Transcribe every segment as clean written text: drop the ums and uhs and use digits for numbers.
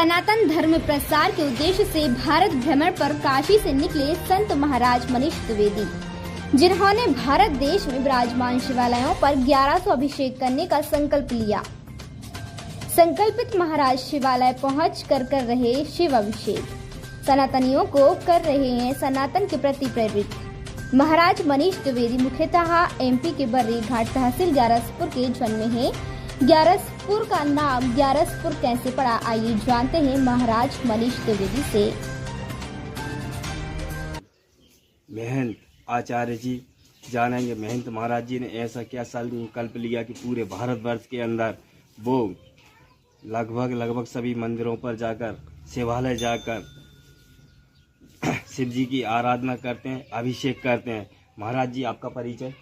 सनातन धर्म प्रसार के उद्देश्य से भारत भ्रमण पर काशी से निकले संत महाराज मनीष द्विवेदी, जिन्होंने भारत देश में विराजमान शिवालयों पर 1100 अभिषेक करने का संकल्प लिया। संकल्पित महाराज शिवालय पहुँच कर रहे शिव अभिषेक, सनातनियों को कर रहे हैं सनातन के प्रति प्रेरित। महाराज मनीष द्विवेदी मुख्यतः एमपी के बर्री घाट तहसील ग्यारसपुर के जन्मे हैं। ग्यारसपुर का नाम ग्यारसपुर कैसे पड़ा, आइए जानते हैं महाराज मनीष द्विवेदी से। महंत आचार्य जी जानेंगे, महंत महाराज जी ने ऐसा क्या संकल्प लिया कि पूरे भारतवर्ष के अंदर वो लगभग सभी मंदिरों पर जाकर, शिवालय जाकर शिव जी की आराधना करते हैं, अभिषेक करते हैं। महाराज जी, आपका परिचय?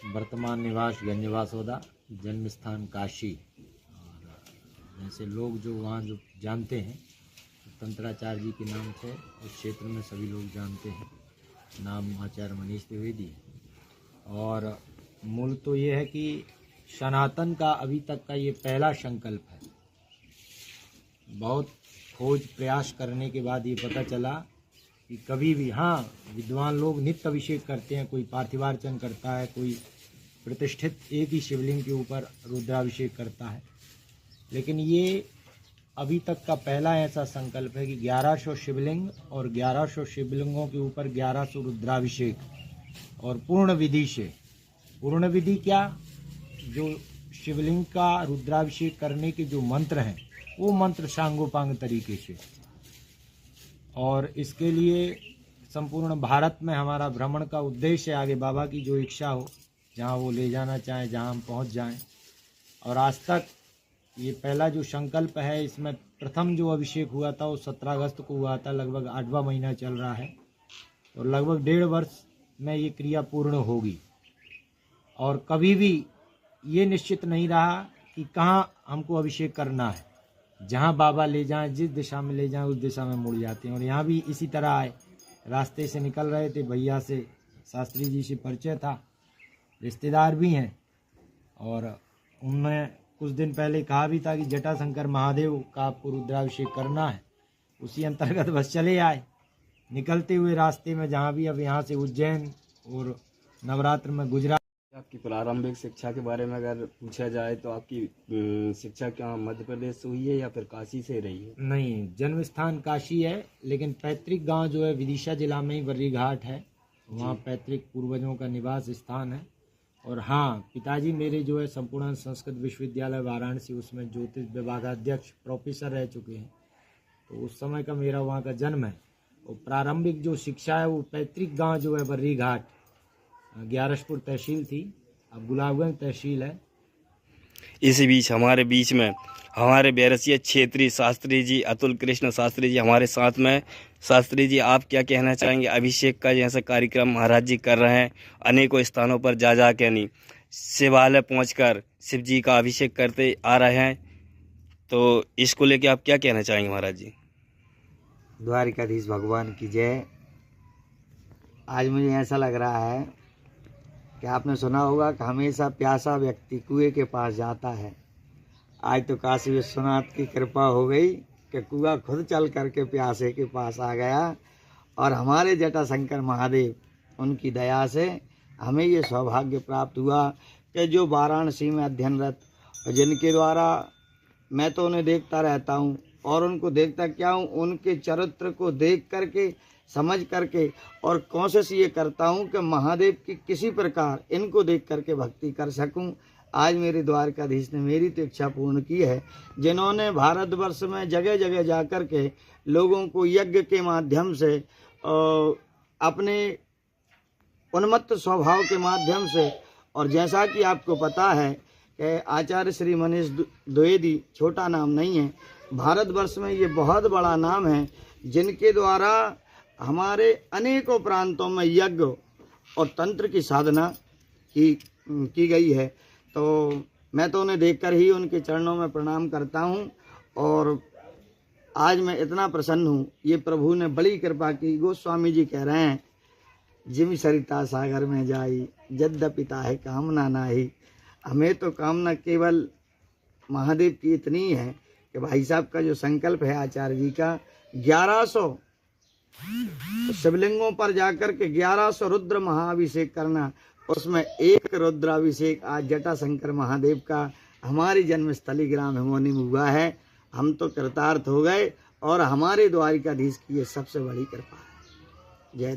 वर्तमान निवास गंजवासोदा, जन्म स्थान काशी। और जैसे लोग जो वहाँ जो जानते हैं तो तंत्राचार्य जी के नाम से उस क्षेत्र में सभी लोग जानते हैं। नाम आचार्य मनीष द्विवेदी है। और मूल तो ये है कि सनातन का अभी तक का ये पहला संकल्प है। बहुत खोज प्रयास करने के बाद ये पता चला कि कभी भी, हाँ, विद्वान लोग नित्य अभिषेक करते हैं, कोई पार्थिवार्चन करता है, कोई प्रतिष्ठित एक ही शिवलिंग के ऊपर रुद्राभिषेक करता है, लेकिन ये अभी तक का पहला ऐसा संकल्प है कि 1100 शिवलिंग और 1100 शिवलिंगों के ऊपर 1100 रुद्राभिषेक और पूर्ण विधि से। पूर्ण विधि क्या? जो शिवलिंग का रुद्राभिषेक करने के जो मंत्र हैं वो मंत्र सांगोपांग तरीके से। और इसके लिए संपूर्ण भारत में हमारा भ्रमण का उद्देश्य है। आगे बाबा की जो इच्छा हो, जहाँ वो ले जाना चाहें, जहाँ हम पहुँच जाएं। और आज तक ये पहला जो संकल्प है, इसमें प्रथम जो अभिषेक हुआ था वो 17 अगस्त को हुआ था। लगभग 8वां महीना चल रहा है और लगभग 1.5 वर्ष में ये क्रिया पूर्ण होगी। और कभी भी ये निश्चित नहीं रहा कि कहाँ हमको अभिषेक करना है। जहाँ बाबा ले जाएं, जिस दिशा में ले जाएं, उस दिशा में मुड़ जाते हैं। और यहाँ भी इसी तरह आए, रास्ते से निकल रहे थे, भैया से, शास्त्री जी से परिचय था, रिश्तेदार भी हैं। और उन्होंने कुछ दिन पहले कहा भी था कि जटाशंकर महादेव का आपको रुद्राभिषेक करना है। उसी अंतर्गत बस चले आए। निकलते हुए रास्ते में जहाँ भी, अब यहाँ से उज्जैन और नवरात्र में गुजरात। आपकी प्रारंभिक शिक्षा के बारे में अगर पूछा जाए तो आपकी शिक्षा क्या मध्य प्रदेश से हुई है या फिर काशी से रही है? नहीं, जन्म स्थान काशी है, लेकिन पैतृक गांव जो है विदिशा जिला में ही बर्री घाट है। वहाँ पैतृक पूर्वजों का निवास स्थान है। और हाँ, पिताजी मेरे जो है संपूर्ण संस्कृत विश्वविद्यालय वाराणसी, उसमें ज्योतिष विभागाध्यक्ष प्रोफेसर रह चुके हैं। तो उस समय का मेरा वहाँ का जन्म है। और प्रारंभिक जो शिक्षा है वो पैतृक गाँव जो है बर्री घाट, ग्यारसपुर तहसील थी, अब गुलाबगंज तहसील है। इसी बीच हमारे बीच में हमारे बैरसिया क्षेत्रीय शास्त्री जी अतुल कृष्ण शास्त्री जी हमारे साथ में। शास्त्री जी, आप क्या कहना चाहेंगे? अभिषेक का जैसा कार्यक्रम महाराज जी कर रहे हैं, अनेकों स्थानों पर जा के नहीं, शिवालय पहुंचकर शिव जी का अभिषेक करते आ रहे हैं, तो इसको लेके आप क्या कहना चाहेंगे महाराज जी? द्वारिकाधीश भगवान की जय। आज मुझे ऐसा लग रहा है कि आपने सुना होगा कि हमेशा प्यासा व्यक्ति कुएं के पास जाता है। आज तो काशी विश्वनाथ की कृपा हो गई कि कुआं खुद चल करके प्यासे के पास आ गया। और हमारे जटाशंकर महादेव, उनकी दया से हमें ये सौभाग्य प्राप्त हुआ कि जो वाराणसी में अध्ययनरत, जिनके द्वारा मैं तो उन्हें देखता रहता हूँ और उनको देखता क्या हूँ, उनके चरित्र को देख करके, समझ करके, और कोशिश ये करता हूँ कि महादेव की किसी प्रकार इनको देख करके भक्ति कर सकूँ। आज मेरे द्वारकाधीश ने मेरी तो इच्छा पूर्ण की है, जिन्होंने भारतवर्ष में जगह जगह जा कर के लोगों को यज्ञ के माध्यम से, अपने उन्मत्त स्वभाव के माध्यम से, और जैसा कि आपको पता है कि आचार्य श्री मनीष द्विवेदी छोटा नाम नहीं है, भारतवर्ष में ये बहुत बड़ा नाम है, जिनके द्वारा हमारे अनेकों प्रांतों में यज्ञ और तंत्र की साधना की गई है। तो मैं तो उन्हें देखकर ही उनके चरणों में प्रणाम करता हूँ। और आज मैं इतना प्रसन्न हूँ, ये प्रभु ने बड़ी कृपा की। गोस्वामी जी कह रहे हैं, जिम सरिता सागर में जाई, यद्यपि ताहे कामना नाही। हमें तो कामना केवल महादेव की इतनी है कि भाई साहब का जो संकल्प है आचार्य जी का 1100 शिवलिंगों पर जाकर के 1100 रुद्र महाअभिषेक करना, उसमें एक रुद्राभिषेक आज जटाशंकर महादेव का हमारी जन्मस्थली ग्राम हिमोनी में हुआ है। हम तो कृतार्थ हो गए और हमारे द्वारिकाधीश की ये सबसे बड़ी कृपा है। जय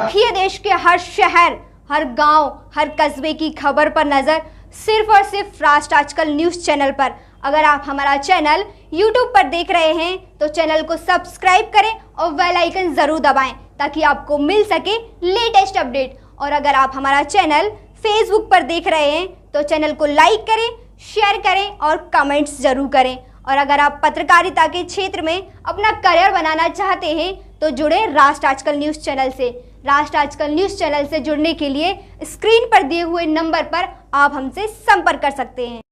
रखिए देश के हर शहर, हर गांव, हर कस्बे की खबर पर नजर सिर्फ और सिर्फ राष्ट्र आजकल न्यूज चैनल पर। अगर आप हमारा चैनल YouTube पर देख रहे हैं तो चैनल को सब्सक्राइब करें और बेल आइकन जरूर दबाएं ताकि आपको मिल सके लेटेस्ट अपडेट। और अगर आप हमारा चैनल Facebook पर देख रहे हैं तो चैनल को लाइक करें, शेयर करें और कमेंट्स जरूर करें। और अगर आप पत्रकारिता के क्षेत्र में अपना करियर बनाना चाहते हैं तो जुड़े राष्ट्र आजकल न्यूज चैनल से। राष्ट्र आजकल न्यूज चैनल से जुड़ने के लिए स्क्रीन पर दिए हुए नंबर पर आप हमसे संपर्क कर सकते हैं।